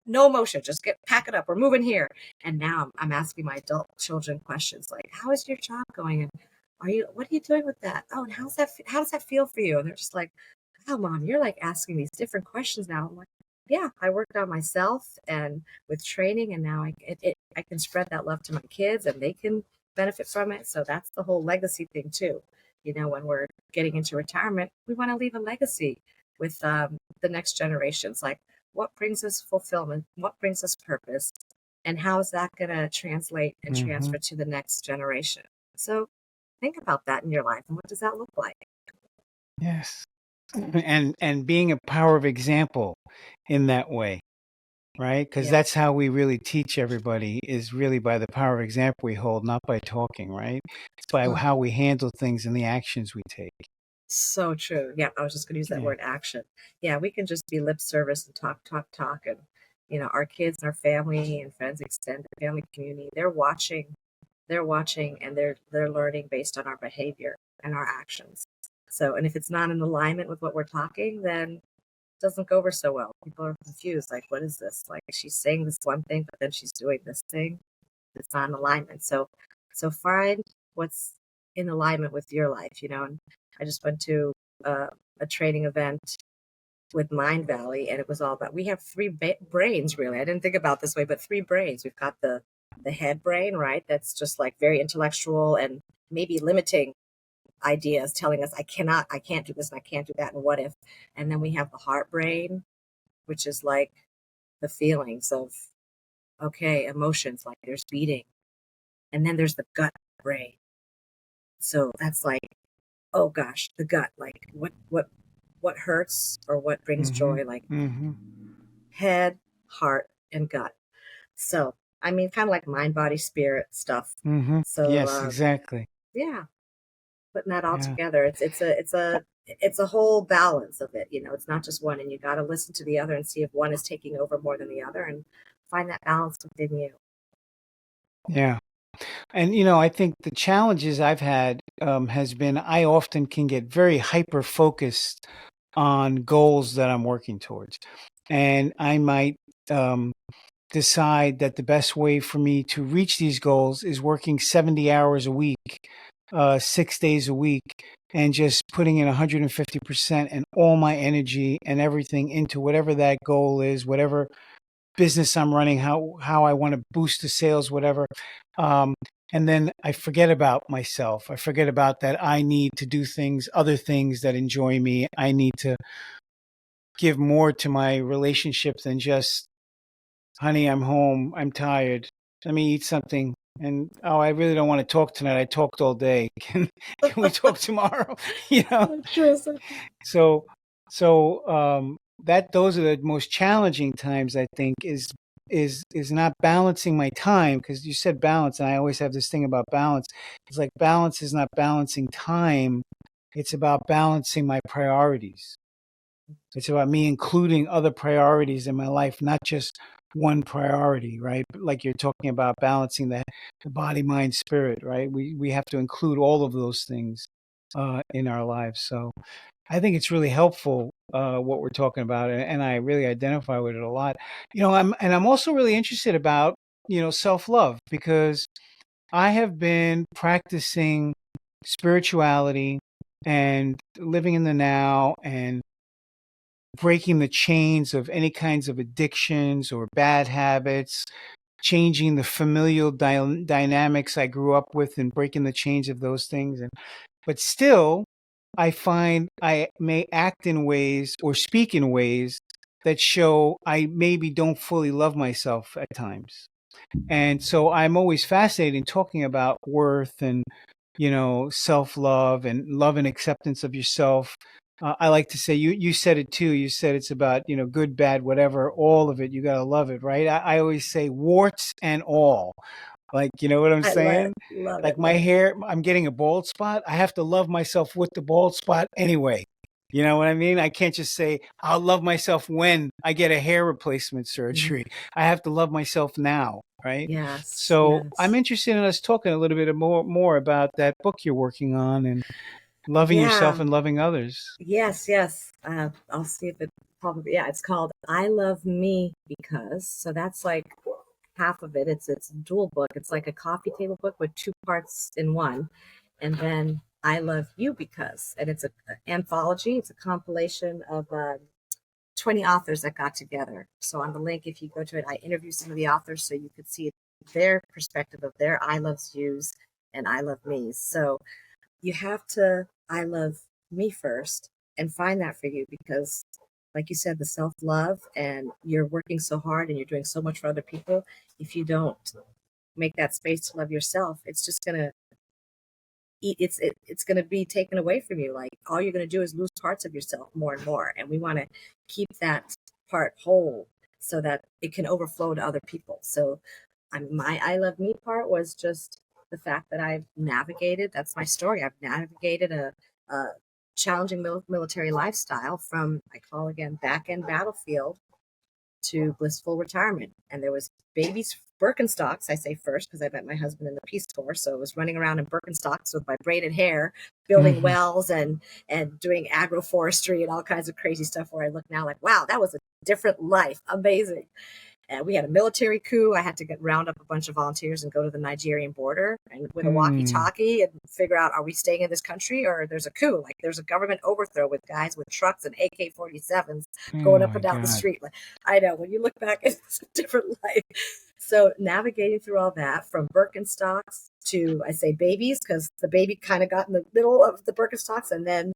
no emotion, just pack it up. We're moving here. And now I'm asking my adult children questions like, how is your job going? And what are you doing with that? Oh, and how does that feel for you? And they're just like, wow, Mom, you're like asking these different questions now. I'm like, yeah, I worked on myself and with training, and now I can spread that love to my kids and they can benefit from it. So that's the whole legacy thing too. When we're getting into retirement, we want to leave a legacy with the next generations. Like, what brings us fulfillment? What brings us purpose? And how is that going to translate and transfer to the next generation? So think about that in your life. And what does that look like? Yes. And being a power of example in that way, right? Because that's how we really teach everybody, is really by the power of example we hold, not by talking, right? It's by how we handle things and the actions we take. So true. Yeah, I was just going to use that word action. Yeah, we can just be lip service and talk. And, our kids, our family and friends, extended family community, they're watching and they're learning based on our behavior and our actions. So, and if it's not in alignment with what we're talking, then it doesn't go over so well. People are confused. Like, what is this? Like, she's saying this one thing, but then she's doing this thing. It's not in alignment. So find what's in alignment with your life, and I just went to a training event with Mind Valley, and it was all about, we have three brains, really. I didn't think about this way, but three brains. We've got the head brain, right? That's just like very intellectual and maybe limiting ideas, telling us I can't do this and I can't do that, and what if. And then we have the heart brain, which is like the feelings of, okay, emotions, like there's beating. And then there's the gut brain. So that's like, oh gosh, the gut, like what hurts or what brings joy, like head, heart, and gut. So, I mean, kind of like mind, body, spirit stuff. So, yes, exactly. Yeah, putting that all together, it's a whole balance of it. It's not just one, and you got to listen to the other and see if one is taking over more than the other, and find that balance within you. Yeah. And, I think the challenges I've had has been, I often can get very hyper focused on goals that I'm working towards. And I might decide that the best way for me to reach these goals is working 70 hours a week, 6 days a week, and just putting in 150% and all my energy and everything into whatever that goal is, whatever business I'm running, how I want to boost the sales, whatever. And then I forget about myself. I forget about that I need to do other things that enjoy me. I need to give more to my relationships than just, honey, I'm home, I'm tired, let me eat something. And, oh, I really don't want to talk tonight. I talked all day. Can we talk tomorrow? So that those are the most challenging times, I think, is not balancing my time, because you said balance, and I always have this thing about balance. It's like balance is not balancing time. It's about balancing my priorities. It's about me including other priorities in my life, not just one priority, right? Like you're talking about balancing the body, mind, spirit, right? We have to include all of those things in our lives. So I think it's really helpful what we're talking about, and I really identify with it a lot. I'm also really interested about self-love, because I have been practicing spirituality and living in the now and breaking the chains of any kinds of addictions or bad habits, changing the familial dynamics I grew up with and breaking the chains of those things. But still, I find I may act in ways or speak in ways that show I maybe don't fully love myself at times. And so I'm always fascinated in talking about worth and self-love and love and acceptance of yourself. I like to say, you said it too. You said it's about, good, bad, whatever, all of it. You got to love it, right? I always say warts and all. Like, you know what I'm I saying? love Like it, my love it. hair, I'm getting a bald spot. I have to love myself with the bald spot anyway. You know what I mean? I can't just say, I'll love myself when I get a hair replacement Mhm. surgery. I have to love myself now, right? Yes, So I'm yes. interested in us talking a little bit more about that book you're working on and loving yourself Yeah, and loving others. yes, yes. I'll see if it probably, yeah, it's called I Love Me Because. So that's like half of it. It's a dual book. It's like a coffee table book with two parts in one. And then I Love You Because. And it's an anthology. It's a compilation of 20 authors that got together. So on the link, if you go to it, I interview some of the authors so you could see their perspective of their I Love Yous and I Love Me's. So you have to I love me first and find that for you because like you said, the self-love and you're working so hard and you're doing so much for other people. If you don't make that space to love yourself, it's just gonna it's gonna be taken away from you. Like all you're gonna do is lose parts of yourself more and more. And we want to keep that part whole so that it can overflow to other people. So my I love me part was just the fact that I've navigated, that's my story. I've navigated a challenging military lifestyle from, I call again, back end battlefield to blissful retirement. And there was babies, Birkenstocks, I say first, because I met my husband in the Peace Corps. So I was running around in Birkenstocks with my braided hair, building Hmm. wells and doing agroforestry and all kinds of crazy stuff where I look now like, wow, that was a different life. Amazing. And we had a military coup. I had to round up a bunch of volunteers and go to the Nigerian border and with a Hmm. walkie-talkie and figure out, are we staying in this country or there's a coup? Like there's a government overthrow with guys with trucks and AK-47s Oh going up my and down the God. street. Like, I know when you look back, it's a different life. So navigating through all that from Birkenstocks to, I say babies because the baby kind of got in the middle of the Birkenstocks, and then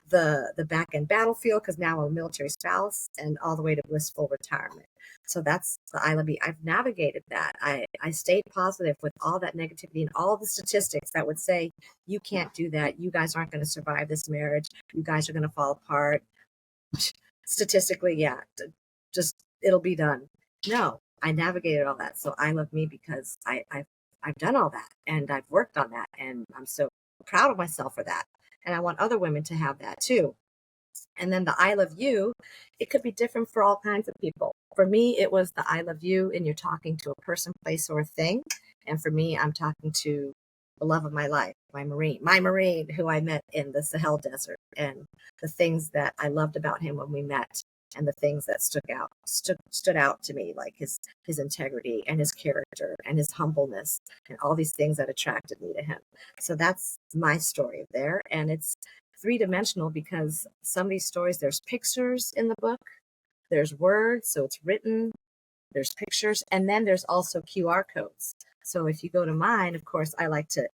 the back end battlefield because now I'm a military spouse, and all the way to blissful retirement. So that's the I love me. I've navigated that. I stayed positive with all that negativity and all the statistics that would say, you can't do that. You guys aren't going to survive this marriage. You guys are going to fall apart. Statistically, yeah, just it'll be done. No, I navigated all that. So I love me because I've done all that and I've worked on that. And I'm so proud of myself for that. And I want other women to have that too. And then the I love you, it could be different for all kinds of people. For me, it was the I love you, and you're talking to a person, place, or thing. And for me, I'm talking to the love of my life, my Marine, who I met in the Sahel Desert, and the things that I loved about him when we met, and the things that stood out to me, like his integrity and his character and his humbleness, and all these things that attracted me to him. So that's my story there, and it's three-dimensional because some of these stories, there's pictures in the book, there's words, so it's written, there's pictures, and then there's also QR codes. So if you go to mine, of course, I like to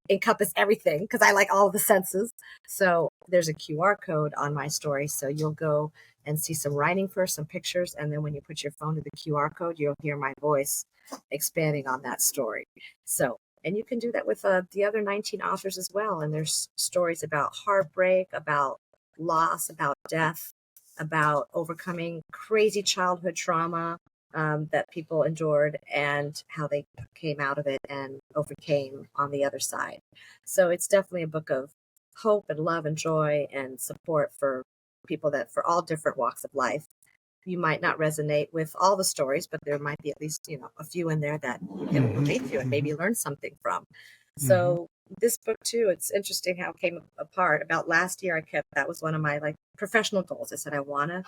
encompass everything because I like all of the senses. So there's a QR code on my story. So you'll go and see some writing first, some pictures, and then when you put your phone to the QR code, you'll hear my voice expanding on that story. So, and you can do that with the other 19 authors as well. And there's stories about heartbreak, about loss, about death, about overcoming crazy childhood trauma, that people endured and how they came out of it and overcame on the other side. So it's definitely a book of hope and love and joy and support for people that for all different walks of life. You might not resonate with all the stories, but there might be at least, a few in there that you can Hmm. relate to and Hmm. maybe learn something from. Hmm. So this book too, it's interesting how it came apart. About last year, that was one of my like professional goals. I said, I want to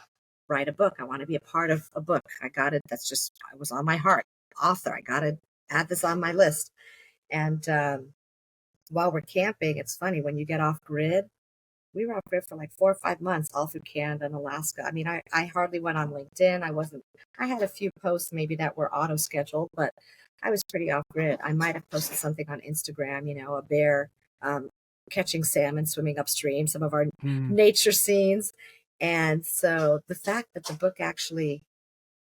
write a book. I want to be a part of a book. I got it. That's just, I was on my heart. Author, I got to add this on my list. And while we're camping, it's funny when you get off grid. We were off grid for like 4 or 5 months, all through Canada and Alaska. I mean, I hardly went on LinkedIn. I had a few posts maybe that were auto scheduled, but I was pretty off grid. I might have posted something on Instagram, a bear um, catching salmon, swimming upstream, some of our Hmm. nature scenes. And so the fact that the book actually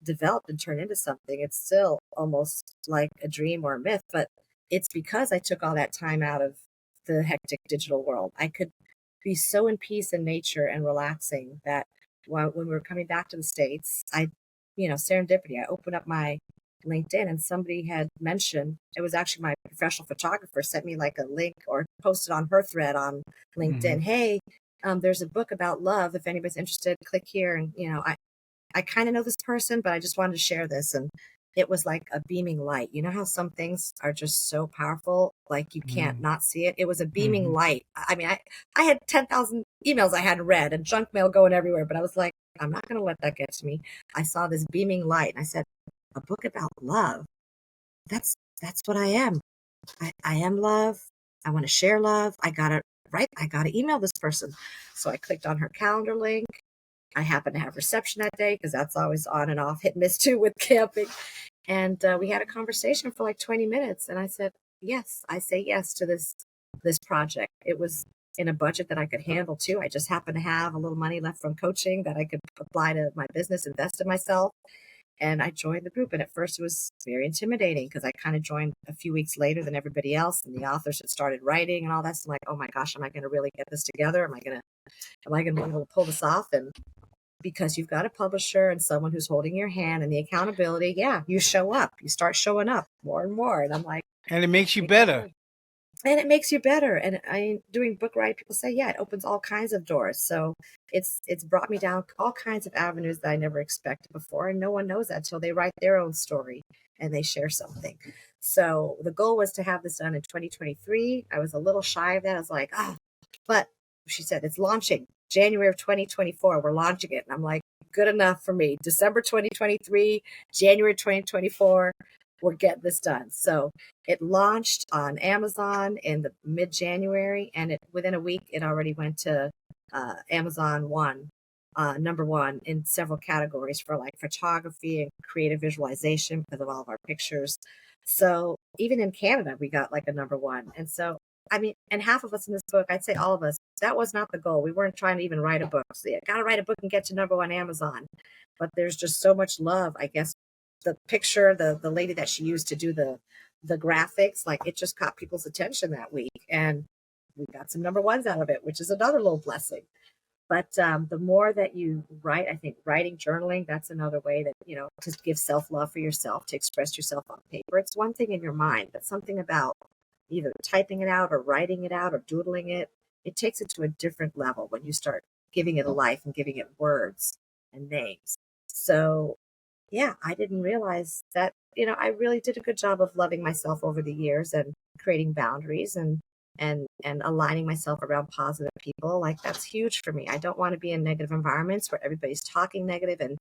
developed and turned into something, it's still almost like a dream or a myth, but it's because I took all that time out of the hectic digital world. I could be so in peace in nature and relaxing that when we were coming back to the States, serendipity, I opened up my LinkedIn and somebody had mentioned, it was actually my professional photographer sent me like a link or posted on her thread on LinkedIn. Hey, there's a book about love. If anybody's interested, click here. And, I kind of know this person, but I just wanted to share this. And it was like a beaming light. You know how some things are just so powerful, like you can't not see it? It was a beaming light. I mean, I had 10,000 emails I hadn't read and junk mail going everywhere, but I was like, I'm not going to let that get to me. I saw this beaming light and I said, a book about love. That's what I am. I am love. I want to share love. I got to write. I got to email this person. So I clicked on her calendar link. I happened to have reception that day because that's always on and off, hit miss too with camping. And we had a conversation for like 20 minutes. And I said, yes, I say yes to this project. It was in a budget that I could handle too. I just happened to have a little money left from coaching that I could apply to my business, invest in myself. And I joined the group. And at first it was very intimidating because I kind of joined a few weeks later than everybody else. And the authors had started writing and all that. So I'm like, oh my gosh, am I going to really get this together? Am I going to be able to pull this off? And because you've got a publisher and someone who's holding your hand and the accountability, yeah, you show up, you start showing up more and more. And I'm like, and it makes you better. And it makes you better. And doing book writing, people say, yeah, it opens all kinds of doors. So it's brought me down all kinds of avenues that I never expected before. And no one knows that until they write their own story and they share something. So the goal was to have this done in 2023. I was a little shy of that. I was like, but she said, it's launching January of 2024. We're launching it. And I'm like, good enough for me. December 2023, January 2024. We're getting this done. So it launched on Amazon in the mid-January, and within a week, it already went to Amazon number one in several categories for like photography and creative visualization because of all of our pictures. So even in Canada, we got like a number one. And so, I mean, and half of us in this book, I'd say all of us, that was not the goal. We weren't trying to even write a book. So you got to write a book and get to number one Amazon. But there's just so much love, I guess. The picture, the lady that she used to do the graphics, like it just caught people's attention that week. And we got some number ones out of it, which is another little blessing. But the more that you write, I think writing, journaling, that's another way that, to give self-love for yourself, to express yourself on paper. It's one thing in your mind, but something about either typing it out or writing it out or doodling it, it takes it to a different level when you start giving it a life and giving it words and names. So yeah, I didn't realize that, I really did a good job of loving myself over the years and creating boundaries and aligning myself around positive people. Like that's huge for me. I don't want to be in negative environments where everybody's talking negative and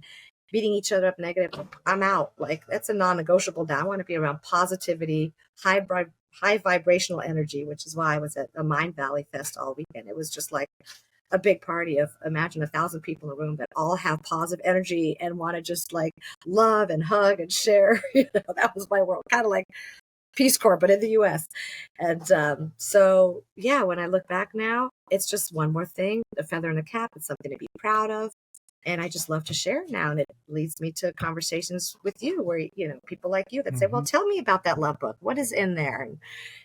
beating each other up negative. I'm out. Like that's a non-negotiable now. I want to be around positivity, high vibrational energy, which is why I was at a Mind Valley Fest all weekend. It was just like a big party of, imagine 1,000 people in a room that all have positive energy and want to just like love and hug and share. That was my world, kind of like Peace Corps, but in the US. And so, yeah, when I look back now, it's just one more thing, a feather in the cap. It's something to be proud of. And I just love to share it now. And it leads me to conversations with you where, people like you that say, well, tell me about that love book. What is in there?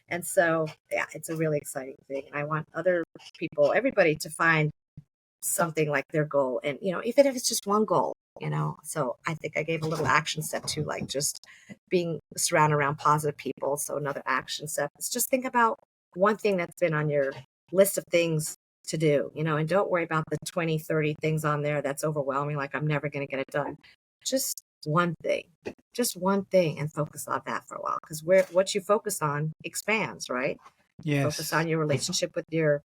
And so, yeah, it's a really exciting thing. And I want other people, everybody to find something like their goal. And, even if it's just one goal, so I think I gave a little action step to like just being surrounded around positive people. So another action step is just think about one thing that's been on your list of things to do, and don't worry about the 20, 30 things on there. That's overwhelming. Like I'm never going to get it done. Just one thing and focus on that for a while. Because what you focus on expands, right? Yes. Focus on your relationship with your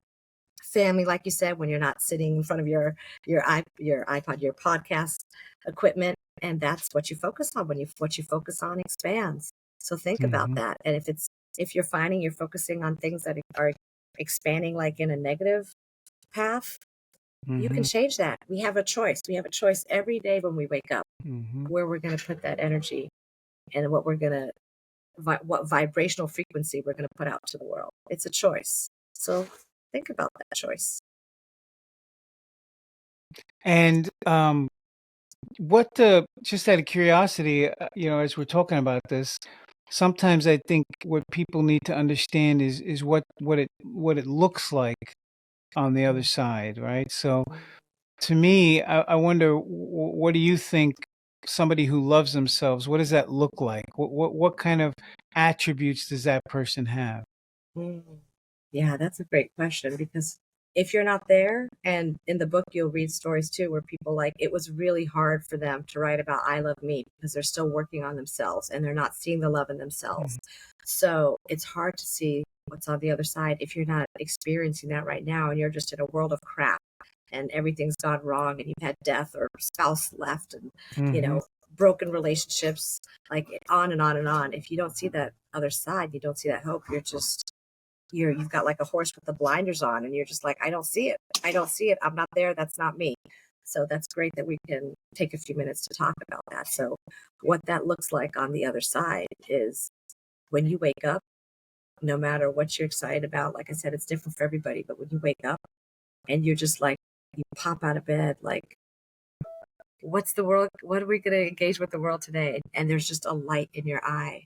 family, like you said, when you're not sitting in front of your iPod, your podcast equipment, and that's what you focus on. What you focus on expands. So think about that. And if you're finding you're focusing on things that are expanding like in a negative path, you can change that. We have a choice. We have a choice every day when we wake up where we're going to put that energy and what vibrational frequency we're going to put out to the world. It's a choice. So think about that choice. And just out of curiosity, as we're talking about this, sometimes I think what people need to understand is what it looks like on the other side, right? So to me, I wonder, what do you think? Somebody who loves themselves, what does that look like? What kind of attributes does that person have? Mm. Yeah, that's a great question because if you're not there, and in the book you'll read stories too where people like it was really hard for them to write about I love me because they're still working on themselves and they're not seeing the love in themselves. Mm. So it's hard to see what's on the other side if you're not experiencing that right now and you're just in a world of crap and everything's gone wrong and you've had death or spouse left and you Mm-hmm. know broken relationships, like on and on and on. If you don't see that other side, you don't see that hope, you've got like a horse with the blinders on and you're just like, I don't see it, I don't see it, I'm not there, that's not me. So that's great that we can take a few minutes to talk about that. So what that looks like on the other side is when you wake up, no matter what you're excited about, like I said, it's different for everybody, but when you wake up and you're just like, you pop out of bed like, what's the world, what are we going to engage with the world today, and there's just a light in your eye,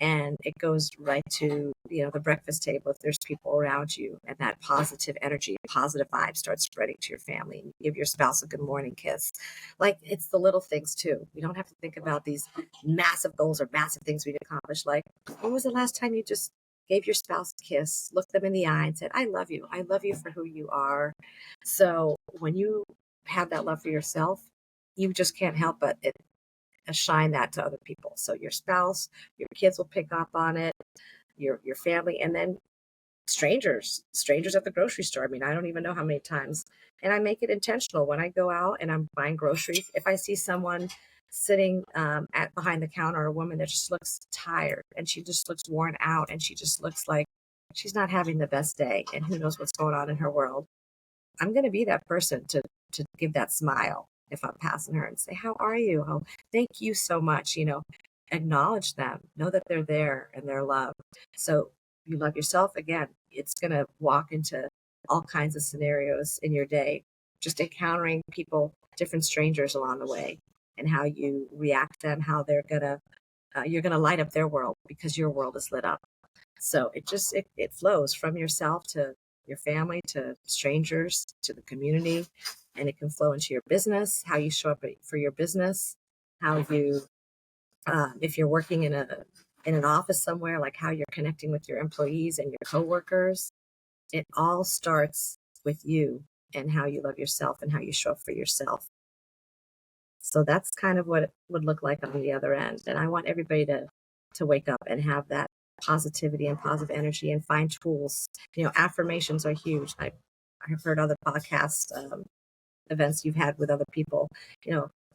and it goes right to the breakfast table if there's people around you, and that positive energy, positive vibe starts spreading to your family, and you give your spouse a good morning kiss. Like, it's the little things too. We don't have to think about these massive goals or massive things we accomplish. Like, when was the last time you just gave your spouse a kiss, looked them in the eye and said, I love you for who you are. So when you have that love for yourself, you just can't help but shine that to other people. So your spouse, your kids will pick up on it, your family, and then strangers at the grocery store. I mean, I don't even know how many times, and I make it intentional when I go out and I'm buying groceries. If I see someone sitting at behind the counter, a woman that just looks tired and she just looks worn out and she just looks like she's not having the best day, and who knows what's going on in her world, I'm going to be that person to give that smile if I'm passing her and say, "How are you? Oh, thank you so much." Acknowledge them, know that they're there and they're loved. So you love yourself again. It's going to walk into all kinds of scenarios in your day, just encountering people, different strangers along the way, and how you react to them, how you're gonna light up their world because your world is lit up. So it flows from yourself to your family to strangers to the community, and it can flow into your business, how you show up for your business, how you if you're working in an office somewhere, like how you're connecting with your employees and your coworkers. It all starts with you and how you love yourself and how you show up for yourself. So that's kind of what it would look like on the other end. And I want everybody to wake up and have that positivity and positive energy and find tools. Affirmations are huge. I've heard other podcast events you've had with other people,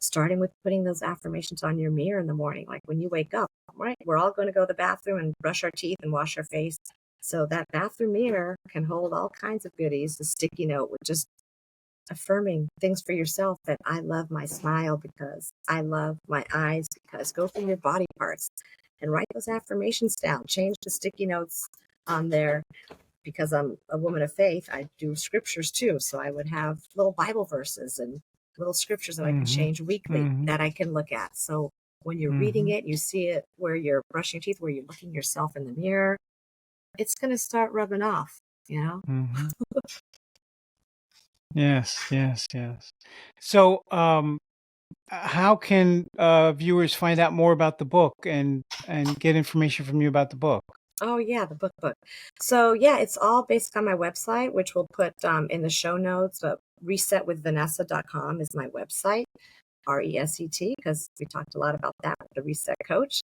starting with putting those affirmations on your mirror in the morning. Like when you wake up, right? We're all going to go to the bathroom and brush our teeth and wash our face. So that bathroom mirror can hold all kinds of goodies. A sticky note with just affirming things for yourself, that I love my smile because I love my eyes, because go through your body parts and write those affirmations down. Change the sticky notes on there. Because I'm a woman of faith, I do scriptures too. So I would have little Bible verses and little scriptures that I can Mm-hmm. change weekly Mm-hmm. that I can look at. So when you're reading Mm-hmm. it, you see it where you're brushing your teeth, where you're looking yourself in the mirror, it's going to start rubbing off. Mm-hmm. Yes, yes, yes. So, how can viewers find out more about the book and get information from you about the book? Oh yeah, the book. So yeah, it's all based on my website, which we'll put in the show notes. Resetwithvanessa.com is my website. RESET, because we talked a lot about that with the Reset Coach.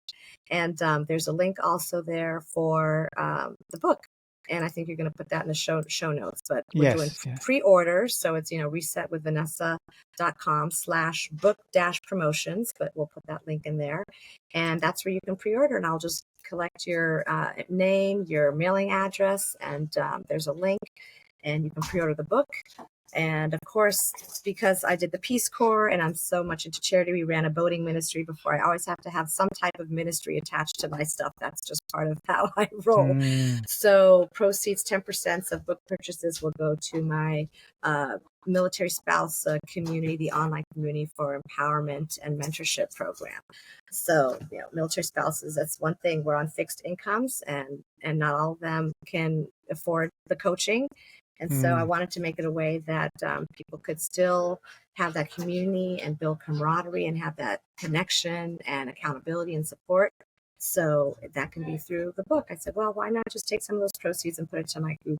And there's a link also there for the book. And I think you're going to put that in the show notes. But we're doing Yes, yeah. pre-orders. So it's, resetwithvanessa.com/book-promotions. But we'll put that link in there. And that's where you can pre-order. And I'll just collect your name, your mailing address. And there's a link. And you can pre-order the book. And of course, because I did the Peace Corps and I'm so much into charity, we ran a boating ministry before. I always have to have some type of ministry attached to my stuff. That's just part of how I roll. Mm. So proceeds, 10% of book purchases will go to my military spouse community, the online community for empowerment and mentorship program. So, military spouses, that's one thing. We're on fixed incomes, and not all of them can afford the coaching. And so I wanted to make it a way that people could still have that community and build camaraderie and have that connection and accountability and support. So that can be through the book. I said, well, why not just take some of those proceeds and put it to my group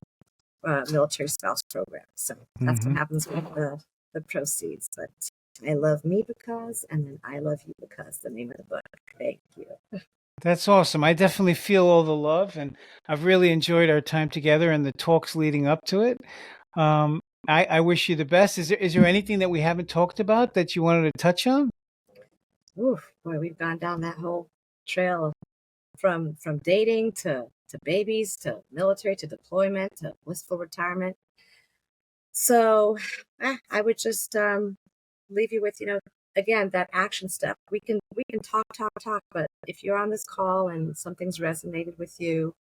military spouse program? So that's what happens with the proceeds. But I love me because, and then I love you because, the name of the book. Thank you. That's awesome. I definitely feel all the love, and I've really enjoyed our time together and the talks leading up to it. I wish you the best. Is there anything that we haven't talked about that you wanted to touch on? Oof, boy, we've gone down that whole trail from dating to babies to military to deployment to blissful retirement. So I would just leave you with, again, that action step. We can talk, but if you're on this call and something's resonated with you,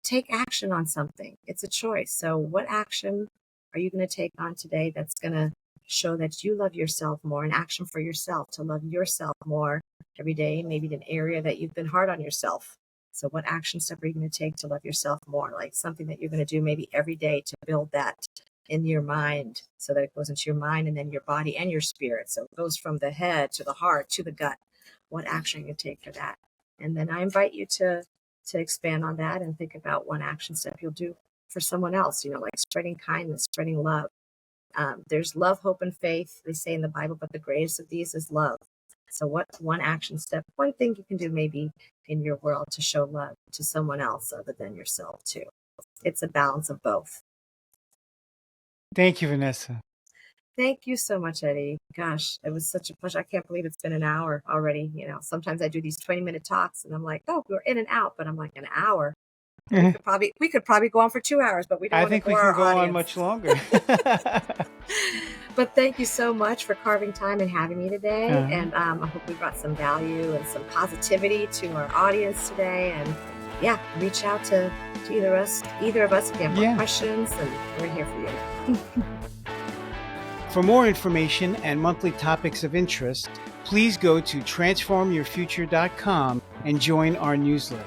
take action on something. It's a choice. So what action are you going to take on today that's going to show that you love yourself more, an action for yourself to love yourself more every day, maybe an area that you've been hard on yourself. So what action step are you going to take to love yourself more? Like something that you're going to do maybe every day to build that in your mind so that it goes into your mind and then your body and your spirit. So it goes from the head to the heart to the gut. What action you take for that? And then I invite you to expand on that and think about one action step you'll do for someone else, like spreading kindness, spreading love. There's love, hope, and faith, they say in the Bible, but the greatest of these is love. So what one action step, one thing you can do maybe in your world to show love to someone else other than yourself too? It's a balance of both. Thank you, Vanessa. Thank you so much, Eddie. Gosh, it was such a pleasure. I can't believe it's been an hour already. Sometimes I do these 20-minute talks and I'm like, oh, we're in and out, but I'm like, an hour. We could probably go on for 2 hours, but we don't. I think we can go on much longer. But thank you so much for carving time and having me today. And I hope we brought some value and some positivity to our audience today. And reach out to either of us if you have more questions, and we're here for you. For more information and monthly topics of interest, please go to transformyourfuture.com and join our newsletter.